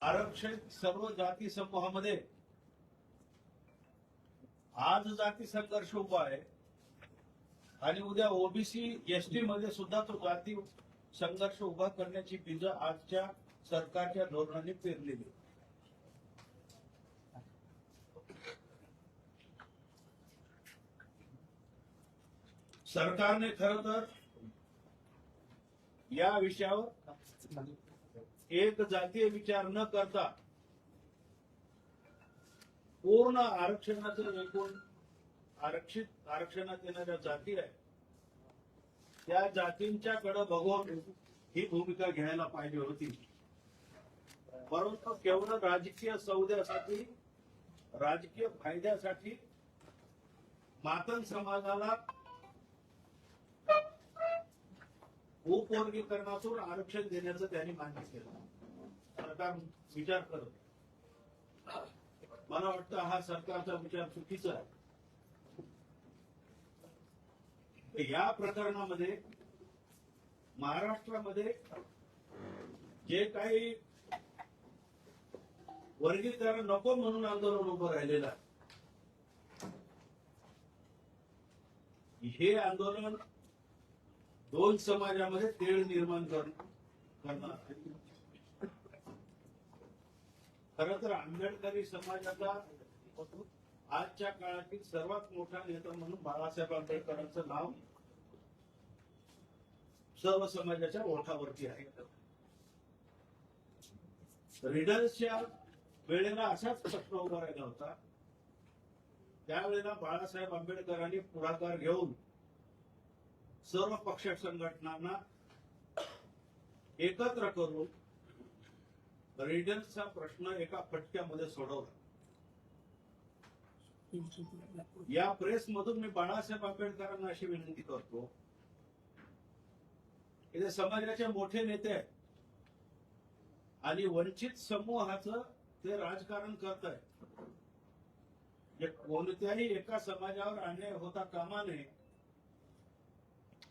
आरक्षित सर्व जाती समूहामध्ये आज जाती संघर्ष उभा आहे आणि उद्या ओबीसी एसटी मध्ये सुद्धा तो जाती संघर्ष उभा करण्याची बीज आजच्या सरकारच्या धोरणाने पेरलेली. सरकारने खरं तर या विषयावर एक जातीय विचार न करता पूर्ण आरक्षणाचं एकूण आरक्षणात येणाऱ्या जाती आहे त्या जातींच्याकडे बघून ही भूमिका घ्यायला पाहिजे होती. परंतु केवळ राजकीय सौद्यासाठी राजकीय फायद्यासाठी मातंग समाजाला उपवर्गीकरणातून आरक्षण देण्याचं त्यांनी मान्य केलं. सरकार विचार करत, मला वाटतं हा सरकारचा विचार चुकीचा आहे. या प्रकरणामध्ये महाराष्ट्रामध्ये जे काही वर्गीकरण नको म्हणून आंदोलन उभं राहिलेलं आहे, हे आंदोलन दोन समाजामध्ये तेढ निर्माण करणार. खरं तर आंबेडकरी समाजाचा आजच्या काळातील सर्वात मोठा नेता म्हणून बाळासाहेब आंबेडकरांचं नाव सर्व समाजाच्या ओठावरती आहे. रीडर्सच्या वेळेला असाच प्रश्न उभा राहिला होता. त्यावेळेला बाळासाहेब आंबेडकरांनी पुढाकार घेऊन सर्व पक्ष संघटनांना एकत्र करून रीडर्सचा प्रश्न एका फटक्यामध्ये सोडवला. या प्रेस मधून मी बाळासाहेब आंबेडकरांना अशी विनंती करतो की ते समाजाचे मोठे नेते आहेत आणि वंचित समूहाचं ते राजकारण करत आहेत. कोणत्याही एका समाजावर अन्याय होता कामा नये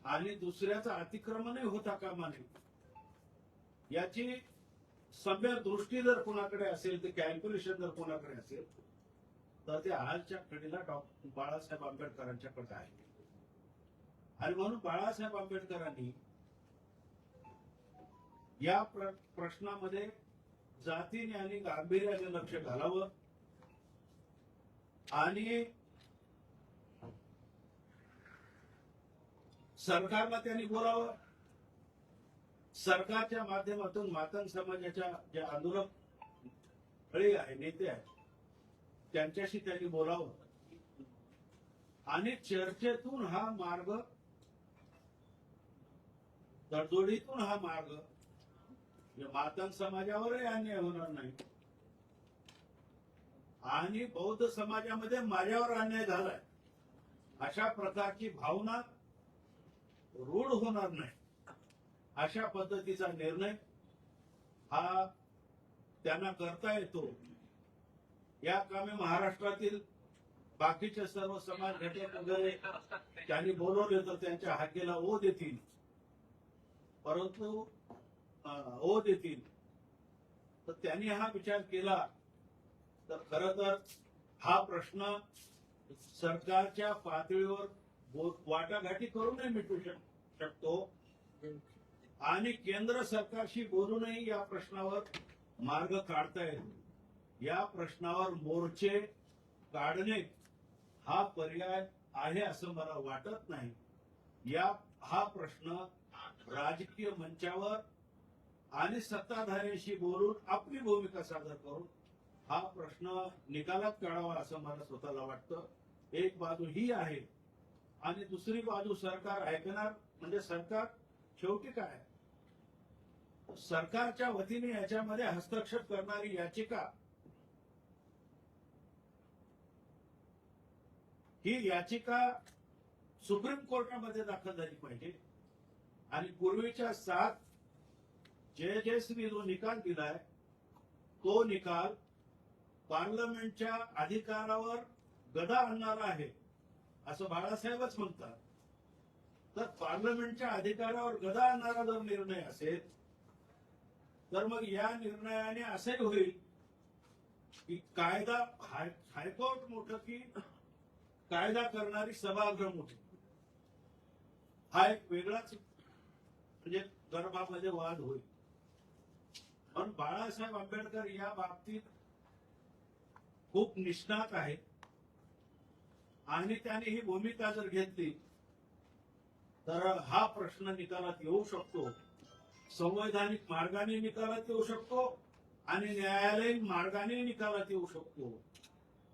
आणि दुसऱ्याचं अतिक्रमणही होता कामा नये. याची सभ्य दृष्टी जर कोणाकडे असेल, ते कॅल्क्युलेशन जर कोणाकडे असेल, तर ते आजच्या घडीला डॉक्टर बाळासाहेब आंबेडकरांच्याकडे आहे. आणि म्हणून बाळासाहेब आंबेडकरांनी या प्रश्नामध्ये जातीने आणि गांभीर्याने लक्ष घालावं आणि सरकारला त्यांनी बोलावं. सरकारच्या माध्यमातून मातंग समाजाच्या जे आंदोलक आहे, नेते आहेत, त्यांच्याशी त्यांनी बोलावं आणि चर्चेतून हा मार्ग, तडजोडीतून हा मार्ग मातंग समाजावरही अन्याय होणार नाही आणि बौद्ध समाजामध्ये माझ्यावर अन्याय झालाय अशा प्रकारची भावना रूढ होणार नाही, अशा पद्धतीचा निर्णय हा त्यांना करता येतो. या कामे महाराष्ट्रातील बाकीचे सर्व समाज घटक वगैरे त्यांनी बोलवले तर त्यांच्या हाकेला ओ देतील, परंतु ओ देतील. तर त्यांनी हा विचार केला तर खरं तर हा प्रश्न सरकारच्या पातळीवर वाटाघाटी करूनही मिटू शकतो आणि केंद्र सरकारशी बोलूनही या प्रश्नावर मार्ग काढता येतो. या प्रश्नावर मोर्चे काढणे हा पर्याय आहे असं मला वाटत नाही. हा प्रश्न राजकीय मंचावर आणि सत्ताधाऱ्यांशी बोलून आपली भूमिका सादर करून हा प्रश्न निकालात काढावा असं मला स्वतःला वाटतं. एक बाजू ही आहे आणि दुसरी बाजू सरकार ऐकणार. म्हणजे सरकार शेवटी काय, सरकारच्या वतीने याच्यामध्ये हस्तक्षेप करणारी याचिका ही याचिका सुप्रीम कोर्टामध्ये दाखल झाली पाहिजे आणि पूर्वीच्या 7 जजेसनी जो निकाल दिलाय तो निकाल पार्लमेंटच्या अधिकारावर गदा आणणारा आहे असं बाळासाहेबच म्हणतात. तर पार्लमेंटच्या अधिकारावर गदा आणणारा जर निर्णय असेल तर मग या निर्णयाने असंही होईल की कायदा हायकोर्ट मोठं की कायदा करणारी सभागृह मोठी, हा एक वेगळाच म्हणजे गर्भामध्ये वाद होईल. पण बाळासाहेब आंबेडकर या बाबतीत खूप निष्णात आहेत आणि त्याने ही भूमिका जर घेतली तर हा प्रश्न निकालात येऊ शकतो, संवैधानिक मार्गाने निकालात येऊ शकतो आणि न्यायालयीन मार्गाने निकालात येऊ शकतो.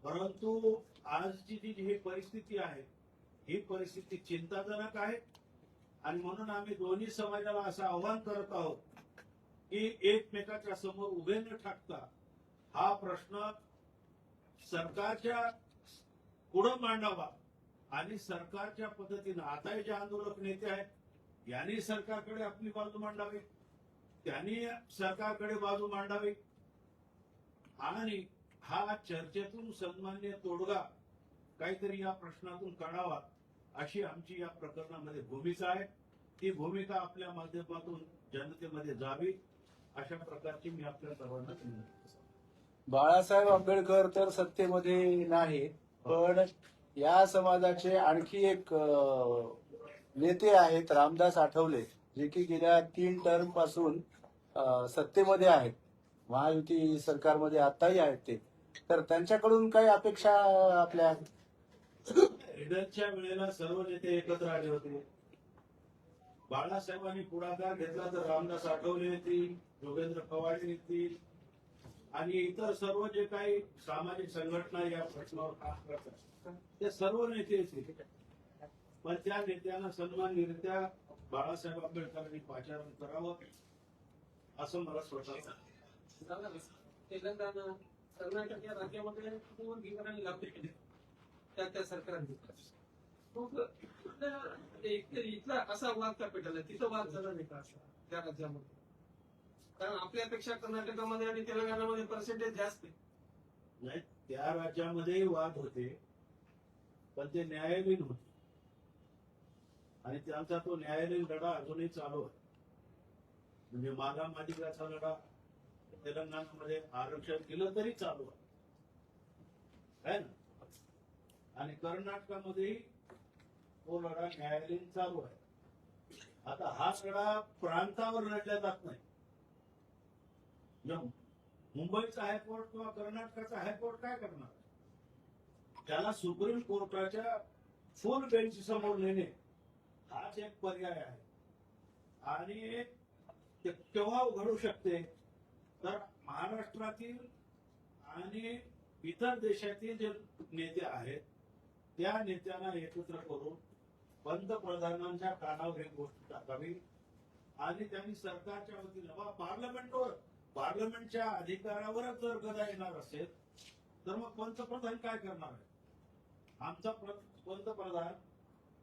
परंतु आजची जी ही परिस्थिती आहे, ही परिस्थिती चिंताजनक आहे आणि म्हणून आम्ही दोन्ही समाजाला असं आव्हान करत आहोत की एकमेकाच्या समोर उभे न ठाकता हा प्रश्न सरकारच्या पुढे मांडावा आणि सरकारच्या पद्धतीनं आता जे आंदोलक नेते आहेत यांनी सरकारकडे आपली बाजू मांडावी, त्यांनी सरकारकडे बाजू मांडावी आणि हा चर्चेतून सन्मान्य तोडगा काहीतरी या प्रश्नातून काढावा अशी आमची या प्रकरणामध्ये भूमिका आहे. ती भूमिका आपल्या माध्यमातून जनतेमध्ये जावी अशा प्रकारची मी आपल्या सर्वांना विनंती करतो. बाळासाहेब आंबेडकर तर सत्तेमध्ये नाही, पण या समाजाचे आणखी एक नेते आहेत रामदास आठवले, जे की गेल्या 3 टर्म पासून सत्तेमध्ये आहेत, महायुती सरकारमध्ये आताही आहेत ते. तर त्यांच्याकडून काही अपेक्षा आपल्या? ईडनच्या वेळेला सर्व नेते एकत्र आले होते. बाळासाहेबांनी पुढाकार घेतला तर रामदास आठवले येतील, योगेंद्र पवार येतील आणि इतर सर्व जे काही सामाजिक संघटना या प्रश्नावर काम करतात ते सर्व नेते येतील. पण त्या नेत्यांना सन्माननिरित्या बाळासाहेब आंबेडकरांनी पाचारण करावं असं मला स्वतः तेलंगणा, कर्नाटक या राज्यामध्ये निवडणुकीकडे लागू केले त्या सरकारने. मग इथला असा वाद का पेटला, तिथं वाद झाला नाही का असा त्या राज्यामध्ये? कारण आपल्यापेक्षा कर्नाटकामध्ये आणि तेलंगणामध्ये पर्सेंटेज जास्त आहे. नाही, त्या राज्यामध्येही वाद होते पण ते न्यायालयीन होते आणि त्यांचा तो न्यायालयीन लढा अजूनही चालू आहे. म्हणजे मागामागिकाचा लढा तेलंगणामध्ये आरक्षण केलं तरी चालू आहे ना, आणि कर्नाटकामध्येही तो लढा न्यायालयीन चालू आहे. आता हा लढा प्रांतावर लढला जात नाही. मुंबईचा हायकोर्ट किंवा कर्नाटकाचा हायकोर्ट काय करणार? त्याला सुप्रीम कोर्टाच्या फुल बेंच समोर नेणे हाच एक पर्याय आहे. आणि ते केव्हा घडू शकते तर महाराष्ट्रातील आणि इतर देशातील जे नेते आहेत त्या नेत्यांना एकत्र करून पंतप्रधानांच्या कानावर ही गोष्ट टाकावी आणि त्यांनी सरकारच्या वतीनं पार्लमेंटच्या अधिकारावरच जर गदा येणार असेल तर मग पंतप्रधान काय करणार आहे? आमचा पंतप्रधान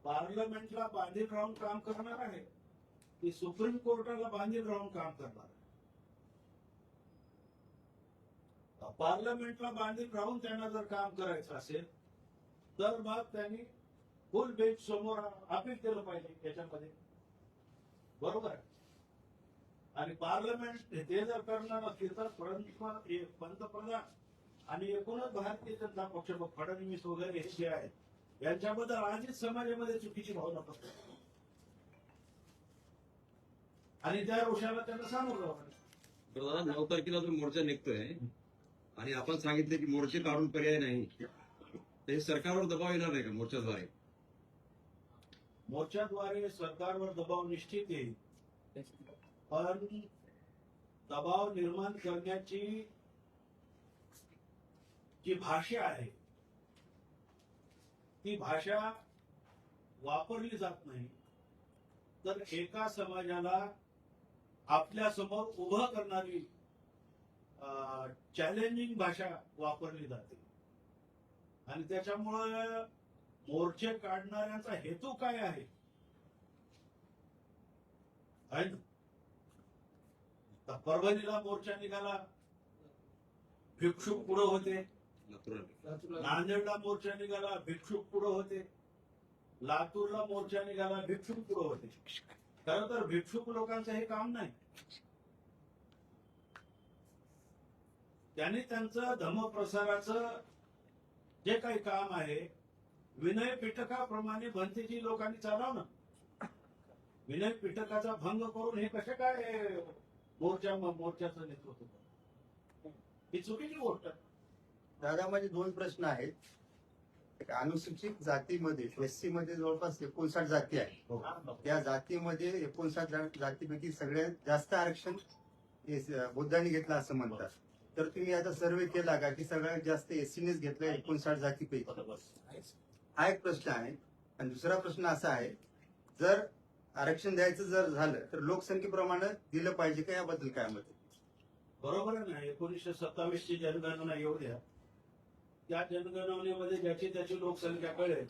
पार्लमेंटला बांधील राहून काम करणार आहे की सुप्रीम कोर्टाला बांधील राहून काम करणार आहे? पार्लमेंटला बांधील राहून त्यांना जर काम करायचं असेल तर मग त्यांनी फुल बेंच समोर अपील केलं पाहिजे याच्यामध्ये, बरोबर आहे. आणि पार्लमेंट ते जर करणार नसतील तर पंतप्रधान आणि एकूणच भारतीय जनता पक्ष फडणवीस वगैरे हे जे आहेत यांच्याबद्दल आधीच समाजामध्ये चुकीची भावना करतो आणि त्या रोषाला त्यांना सामोरं जावं. 9 तारखेला जो मोर्चा निघतोय आणि आपण सांगितले की मोर्चे काढून पर्याय नाही, तर हे सरकारवर दबाव येणार नाही का मोर्चाद्वारे? मोर्चाद्वारे सरकारवर दबाव निश्चित येईल, पण दबाव निर्माण करण्याची जी भाषा आहे ती भाषा वापरली जात नाही. तर एका समाजाला आपल्या समोर उभं करणारी चॅलेंजिंग भाषा वापरली जाते आणि त्याच्यामुळे मोर्चे काढणाऱ्यांचा हेतू काय आहे? परभणीला मोर्चा निघाला, भिक्षुक पुढे होते. नांदेडला मोर्चा निघाला, भिक्षुक पुढे होते. लातूरला मोर्चा निघाला, भिक्षुक पुढे होते. खरं तर भिक्षुक लोकांचं हे काम नाही. त्यांनी त्यांचं धर्मप्रसाराचं जे काही काम आहे विनय पिटकाप्रमाणे भंतेजी लोकांनी चालवणं. विनय पिटकाचा भंग करून हे कसे काय मोर्चाचं नेतृत्व करतात? ही चुकीची गोष्ट आहे. दादा माझे दोन प्रश्न आहेत. एक, अनुसूचित जातीमध्ये एससी मध्ये जवळपास 59 जाती आहेत. त्या जातीमध्ये 59 जातीपैकी सगळ्यात जास्त आरक्षण हे बुद्धांनी घेतलं असं म्हणतात. तर तुम्ही आता सर्वे केला का की सगळ्यात जास्त एससीनेच घेतलं 59 जातीपैकी? हा एक प्रश्न आहे. आणि दुसरा प्रश्न असा आहे, जर आरक्षण द्यायचं जर झालं तर लोकसंख्येप्रमाणे दिलं पाहिजे का, याबद्दल काय मत आहे? बरोबर आहे ना. 1927 ची जनगणना येऊ द्या. त्या जनगणनेमध्ये ज्याची त्याची लोकसंख्या कळेल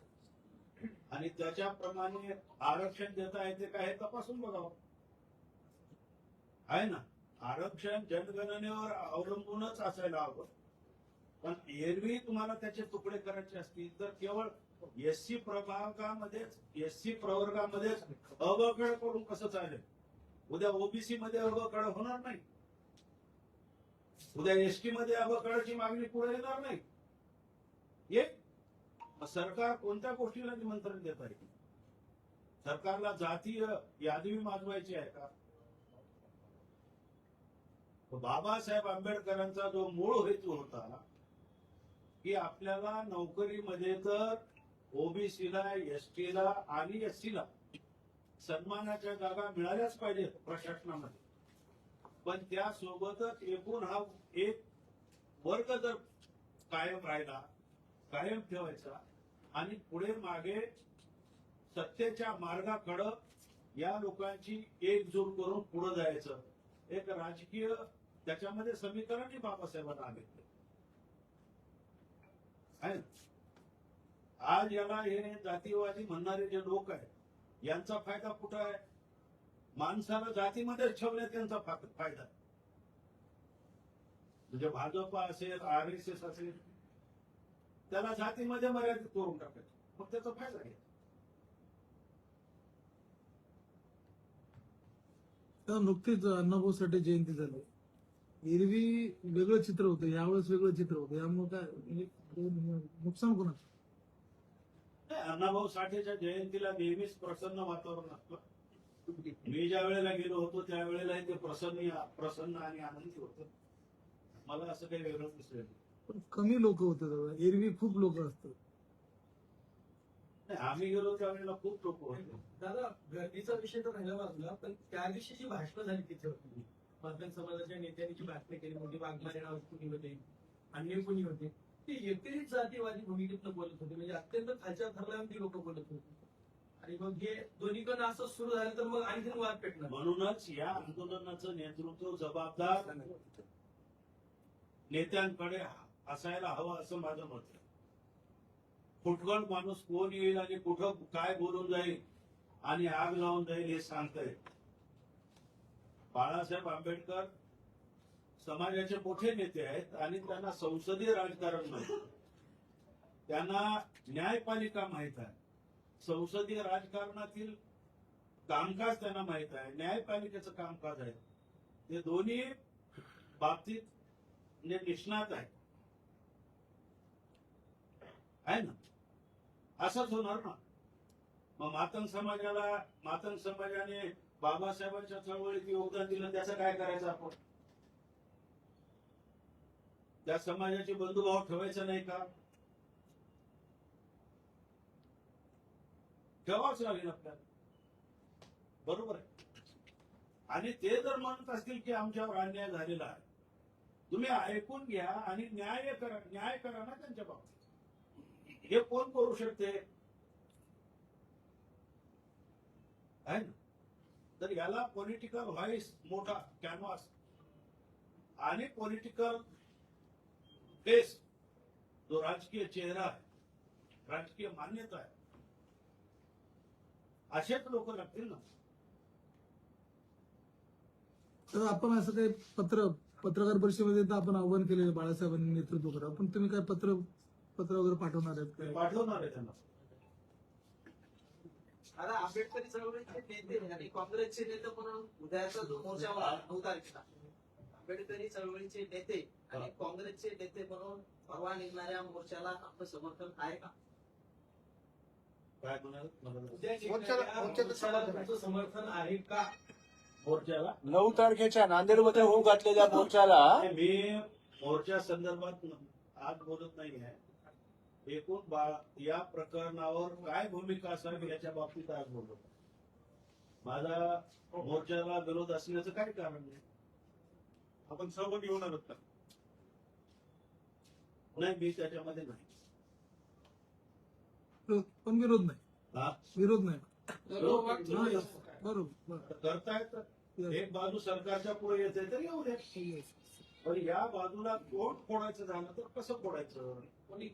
आणि त्याच्याप्रमाणे आरक्षण देता येते का हे तपासून बघावं. आहे ना, आरक्षण जनगणनेवर अवलंबूनच असायला हवं. पण एरवी तुम्हाला त्याचे तुकडे करायचे असतील तर केवळ एससी प्रवर्गामध्येच अवकळ करून कसं चालेल? उद्या ओबीसी मध्ये अवकळ होणार नाही. उद्या एसटी मध्ये अवकळाची मागणी पुढे येणार नाही. सरकार कोणत्या गोष्टीला निमंत्रण देत आहे? सरकारला जातीय यादी माजवायची आहे का? बाबासाहेब आंबेडकरांचा जो मूळ हेतू होता की आपल्याला नोकरीमध्ये तर ओबीसीला, एसटीला आणि एससीला सन्मानाच्या जागा मिळाल्याच पाहिजेत प्रशासनामध्ये. पण त्यासोबतच एकूण हा एक वर्ग जर कायम राहिला, कायम ठेवायचा आणि पुढे मागे सत्तेच्या मार्गाकडं या लोकांची एकजूट करून पुढे जायचं, एक राजकीय त्याच्यामध्ये समीकरणही बाबासाहेबांना आले आहे. आज याला हे जातीवादी म्हणणारे जे लोक आहेत यांचा फायदा कुठं आहे? माणसाला जातीमध्ये ठेवण्यात त्यांचा फायदा. म्हणजे भाजप असेल, RSS असेल, त्याला जातीमध्ये मर्यादित करून टाकायचं, मग त्याचा फायदा घ्या. नुकतीच अण्णाभाऊ साठे जयंती झाली. एरवी वेगळं चित्र होतं, यावेळेस वेगळं चित्र होतं. यामुळे काय म्हणजे नुकसान कोणाचं? अण्णाभाऊ साठेच्या जयंतीला नेहमीच प्रसन्न वातावरण असतं. मी ज्या वेळेला गेलो होतो त्यावेळेला ते प्रसन्न आणि आनंदी होतं. मला असं काही वेगळं दिसलं नाही. पण कमी लोक होते दादा, एरवी खूप लोक असतात. आम्ही गेलो त्यावेळेला खूप लोक होते. दादा, गर्दीचा विषय तर राहिला बाजूला, पण त्या दिवशी जी भाषणं झाली तिथे होती, मध्यम समाजाच्या नेत्यांनी जी भाषणं केली, मोठी वाघमारे नावाचे कुणी होते, अन्य कुणी होते, ते एकत्रित जातीवादी भूमिकेतनं बोलत होते. म्हणजे अत्यंत खालच्या थरल्यावरती लोक बोलत होते. आणि मग हे दोन्हीकडनं असं सुरू झालं तर मग आणखी वाद पेटणार. म्हणूनच या आंदोलनाचं नेतृत्व जबाबदार नेत्यांकडे असायला हवं असं माझं मत आहे. फुटकळ माणूस कोण येईल आणि कुठं काय बोलून जाईल आणि आग लावून जाईल हे सांगता येईल. बाळासाहेब आंबेडकर समाजाचे मोठे नेते आहेत आणि त्यांना संसदीय राजकारण माहित आहे. त्यांना न्यायपालिका माहित आहे. संसदीय राजकारणातील कामकाज त्यांना माहित आहे. न्यायपालिकेचं कामकाज आहे. ते दोन्ही बाबतीत निष्णात आहे ना. असंच होणार ना. मग मातंग समाजाने बाबासाहेबांच्या चळवळीत योगदान दिलं, त्याचं काय करायचं आपण? त्या समाजाचे बंधुभाव ठेवायचं नाही का? ठेवावंच लागेल आपल्याला. बरोबर आहे. आणि ते जर म्हणत असतील की आमच्यावर अन्याय झालेला आहे, तुम्ही ऐकून घ्या आणि न्याय करा ना त्यांच्या बाबतीत. हे कोण करू शकते? आहे ना. तर याला पॉलिटिकल व्हॉइस, मोठा कॅनव्हास आणि पॉलिटिकल फेस, जो राजकीय चेहरा आहे, राजकीय मान्यता आहे, असेच लोक लागतील ना. तर आपण असं काही पत्रकार परिषदेमध्ये तर आपण आव्हान केलेलं बाळासाहेबांनी नेतृत्व करा, पण तुम्ही काय पत्र वगैरे पाठवणार आहेत काय? पाठवणार आहे त्यांना. आता आंबेडकरी चळवळीचे नेते आणि काँग्रेसचे नेते म्हणून उद्याचा जो मोर्चा 9 तारखेला, आंबेडकरी चळवळीचे नेते आणि काँग्रेस परवा निघणाऱ्या मोर्चाला आपलं समर्थन आहे का? काय म्हणाल मला मोर्चाचं समर्थन आहे. तुमचं समर्थन आहे का? मोर्चाला 9 तारखेच्या नांदेडमध्ये होऊ घातलेल्या मोर्चाला मी मोर्चा संदर्भात आज बोलत नाही आहे. एकूण या प्रकरणावर काय भूमिका असावी याच्या बाबतीत आज बोलतो. माझा मोर्चाला विरोध असण्याचं काय कारण नाही. आपण सहभागी होणार आहोत का? नाही, मी त्याच्यामध्ये नाही. पण विरोध नाही. हा? विरोध नाही. बरोबर. बरोबर. करतायत एक बाजू सरकारच्या पुढे येते तर येऊ दे. पण या बाजूला कोण फोडायचं झालं तर कसं फोडायचं. कोणी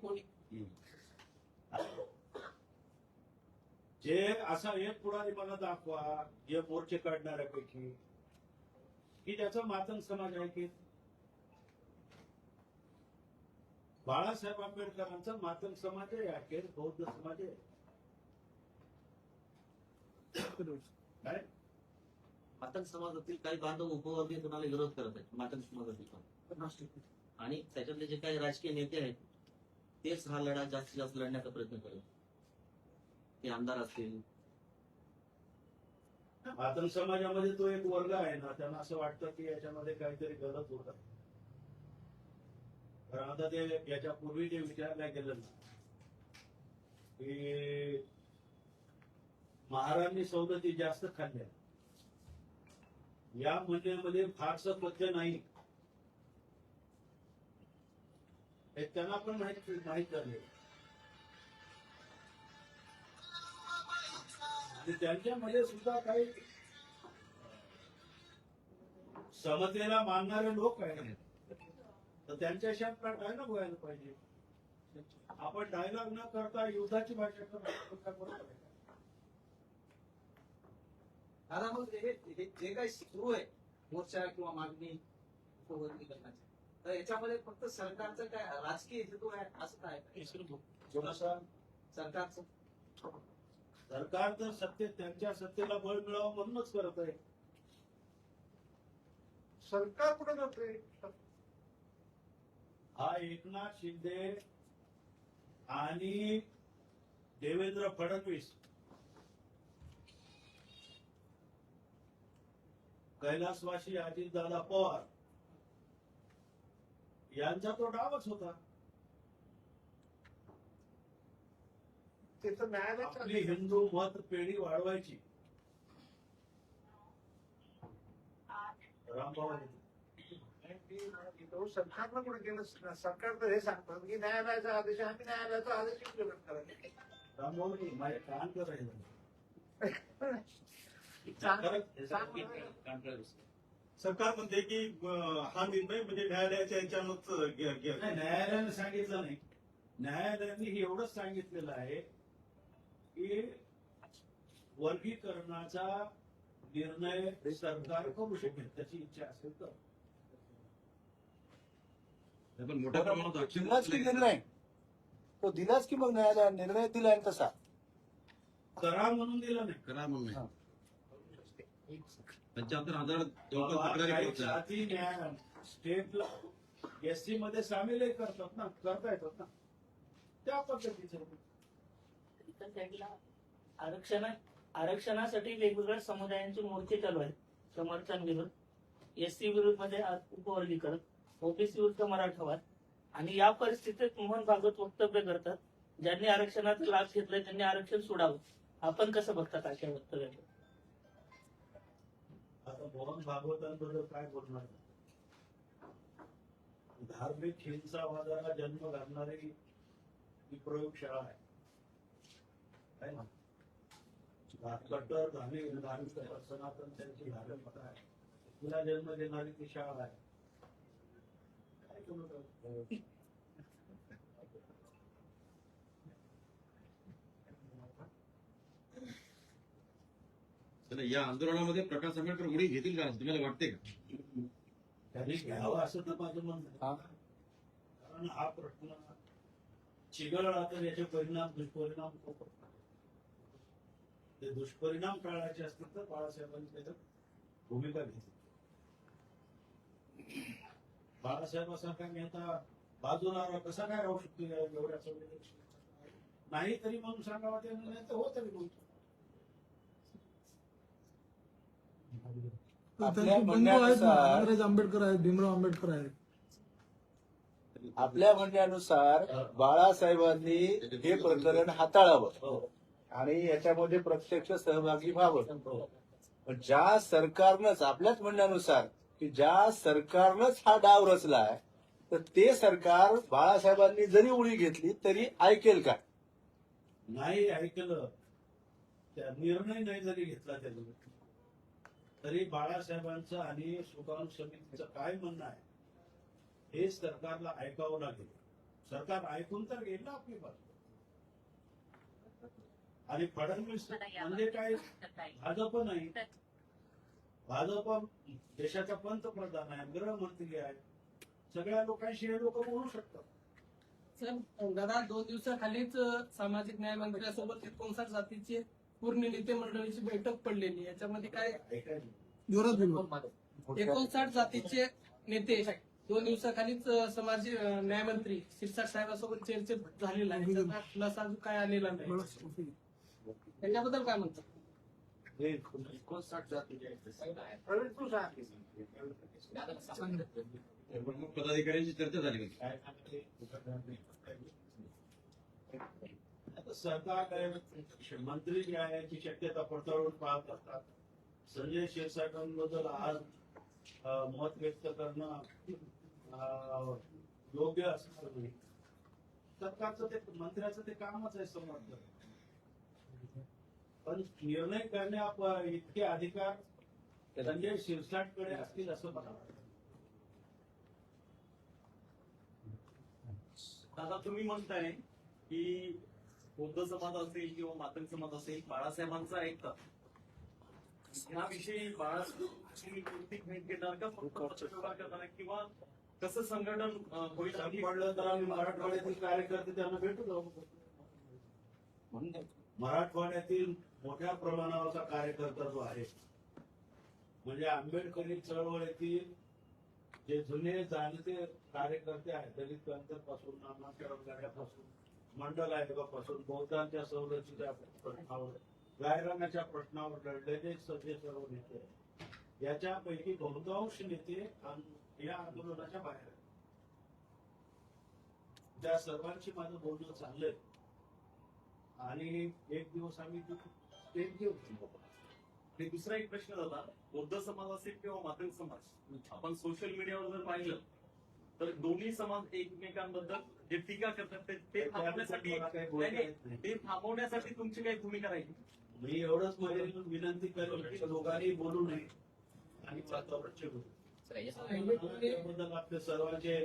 जे असा एक पुढारी मला दाखवा जे मोर्चे काढणाऱ्यापैकी की ज्याचा मातंग समाज आहे की बाळासाहेब आंबेडकरांचा मातंग समाज आहे अखेर बौद्ध समाज आहे. काय मातंग समाजातील काही बांधव उपवर्गीय कुणाला विरोध करत आहेत मातंग समाजातील पण. आणि त्याच्यातले जे काही राजकीय नेते आहेत तेच हा लढा जास्तीत जास्त लढण्याचा प्रयत्न करत. ते आमदार असतील, मातंग समाजामध्ये तो एक वर्ग आहे ना, त्यांना असं वाटतं की याच्यामध्ये काहीतरी गलत होत आहे. कारण आता ते याच्या पूर्वी जे विचारल्या गेलं ना की महाराजांनी सवलती जास्त खाल्ल्या, या म्हणण्यामध्ये फारसं पथ्य नाही हे त्यांना पण माहित झाले. आणि त्यांच्यामध्ये सुद्धा काही समतेला मानणारे लोक आहेत तर त्यांच्याशी आपला डायलॉग व्हायला पाहिजे. आपण डायलॉग न करता युद्धाची भाषा करतो. दादा मग जे काही सुरू आहे मोर्चा किंवा मागणी उपवर्गीय करण्याची, तर याच्यामध्ये फक्त सरकारचं काय राजकीय हेतू आहे असं काय? कोणाचा सरकारचं सरकार तर सत्तेत त्यांच्या सत्तेला बळ मिळावं म्हणूनच करत आहे. सरकार कुठे करते? हा एकनाथ शिंदे आणि देवेंद्र फडणवीस कैलासवासी अजितदादा पवार यांचा तो डावच होता. ते तर न्यायालयाच्या आपली हिंदू मत पेढी वाढवायची. रामभाऊ सरकारनं कुठे केलं? सरकार तर हे सांगतात की न्यायालयाचा आदेश आहे, आम्ही न्यायालयाचा आदेश इम्प्लिमेंट करायचा. रामभाऊ माझे कान करायचं. सरकार म्हणते की हा निर्णय म्हणजे न्यायालयाच्या याच्यानंच नाही, न्यायालयाने सांगितलं नाही. न्यायालयाने एवढंच सांगितलेलं आहे की वर्गीकरणाचा निर्णय सरकार करू शकेल त्याची इच्छा असेल तर. पण मोठ्या प्रमाणात आक्षेप दिलाच की उचलले. निर्णय तो दिलाच की मग न्यायालयाने निर्णय दिलाय तसा. करा म्हणून दिला नाही. करा म्हणून नाही. 75,000 जवळपास तक्रारी काही होत्या. जाती न्याय स्टेटला एससी मध्ये सामील करतात ना, करता येतात ना त्या पद्धतीचं. इतर साईडला आरक्षणासाठी वेगवेगळ्या समुदायांचे मोर्चे चालू आहेत. समर्थन विरोध, एससी विरुद्ध मध्ये उपवर्गीकरण, ओबीसी विरुद्ध मराठवाद. आणि या परिस्थितीत मोहन भागवत वक्तव्य करतात ज्यांनी आरक्षणाचा लाभ घेतलाय त्यांनी आरक्षण सोडावं. आपण कसं बघतात अशा वक्तव्याला? आता मोहन भागवतांबद्दल काय बोलणार. धार्मिक हिंसावादाला जन्म घालणारी ही प्रयोगशाळा आहे. है ना? कट्टर धार्मिक सनातन त्यांची धार्मिकता आहे. तिला जन्म देणारी ती शाळा आहे. काय करू शकतो? तर या आंदोलनामध्ये प्रकाश आंबेडकर उडी घेतील का असं तुम्हाला वाटते का? त्यांनी घ्यावं असं तर माझं म्हणणं आहे. हा. कारण हा प्रश्न चिघळला तर याचे दुष्परिणाम खूप होतात. ते दुष्परिणाम टाळायचे असतील तर बाळासाहेबांनी त्याच्यात भूमिका घेतली. बाळासाहेबांसारखा नेता बाजूला कसा काय राहू शकतो एवढ्या संवेदनशील नाही तरी म्हणून सांगावा ते नाही तर हो तरी म्हणतो. आपल्या त्यांचे बंधू आहेत ना, म्हणण्यानुसार अंबरेज आंबेडकर आहेत, भीमराव आंबेडकर आहेत. आपल्या म्हणण्यानुसार बाळासाहेबांनी हे प्रकरण हाताळावं आणि याच्यामध्ये प्रत्यक्ष सहभागी व्हावं. पण ज्या सरकारनंच आपल्याच म्हणण्यानुसार की ज्या सरकारनंच हा डाव रचलाय तर ते सरकार बाळासाहेबांनी जरी उडी घेतली तरी ऐकेल का? नाही ऐकलं त्या निर्णय नाही जरी घेतला त्यांनी तरी बाळासाहेबांचं आणि सुकाणू समितीचं काय म्हणणं आहे हे सरकारला ऐकावं लागेल. सरकार ऐकून तर घेईल ना आपली बाजू. आणि फडणवीस म्हणजे काय भाजप नाही, भाजप देशाचा पंतप्रधान आहे, गृहमंत्री आहे, सगळ्या लोकांशी हे लोक बोलू शकतात. सर दादा 2 दिवसाखालीच सामाजिक न्याय मंत्र्यासोबत 59 जातीचे पूर्ण नेते मंडळीची बैठक पडलेली. याच्यामध्ये काय ऐकायला जोरात बोलवा. 59 जातीचे नेते 2 दिवसाखालीच समाज न्यायमंत्री शिरसाट साहेबांसोबत चर्चेत झालेला आहे. त्याचा खुलासा अजून काय आलेला नाही. त्याच्याबद्दल काय म्हणतात? मग पदाधिकाऱ्यांची चर्चा झाली का? आता सरकार काय मंत्री जे आहे ती शक्यता पडताळून पाहत असतात. संजय क्षीरसागरांबद्दल आज मत व्यक्त करणं योग्य असणार नाही. सरकारचं ते मंत्र्याचं ते कामच आहे समर्थन. पण निर्णय करण्या इतके अधिकार संजय शिरसाटकडे असतील असं मला वाटतं. दादा तुम्ही म्हणताय की बौद्ध समाज असेल किंवा मातंग समाज असेल बाळासाहेबांचा ऐकतात. याविषयी बाळासाहेबांची कोणती भेट घेणार का फक्त पत्रव्यवहार करणार किंवा कसं संघटन होईल? पडलं तर आम्ही मराठवाड्यातील कार्यकर्ते त्यांना भेटू जाऊ. मराठवाड्यातील मोठ्या प्रमाणावरचा कार्यकर्ता जो आहे म्हणजे आंबेडकरी चळवळीतील जे जुने जाणते कार्यकर्ते आहेत, दलित पंथापासून नामांतर वगैरेपासून मंडल आयोगापासून बौद्धांच्या सवलतीच्या प्रश्नावर गायरानाच्या प्रश्नावर लढलेले सगळे सर्व नेते याच्यापैकी बहुतांश नेते या आंदोलनाच्या बाहेर आहेत. त्या सर्वांशी माझं बोलणं चाललंय आणि एक दिवस आम्ही स्टेज घेऊ. आणि दुसरा एक प्रश्न होता, बौद्ध समाज असेल किंवा मातंग समाज, आपण सोशल मीडियावर जर पाहिलं तर दोन्ही समाज एकमेकांबद्दल जे टीका करतात ते थांबवण्यासाठी ते थांबवण्यासाठी तुमची काही भूमिका राहील? मी एवढंच माझी विनंती करेन की दोघांनी बोलू नये आणि वातावरण बोलू. त्याबद्दल आपले सर्वांचे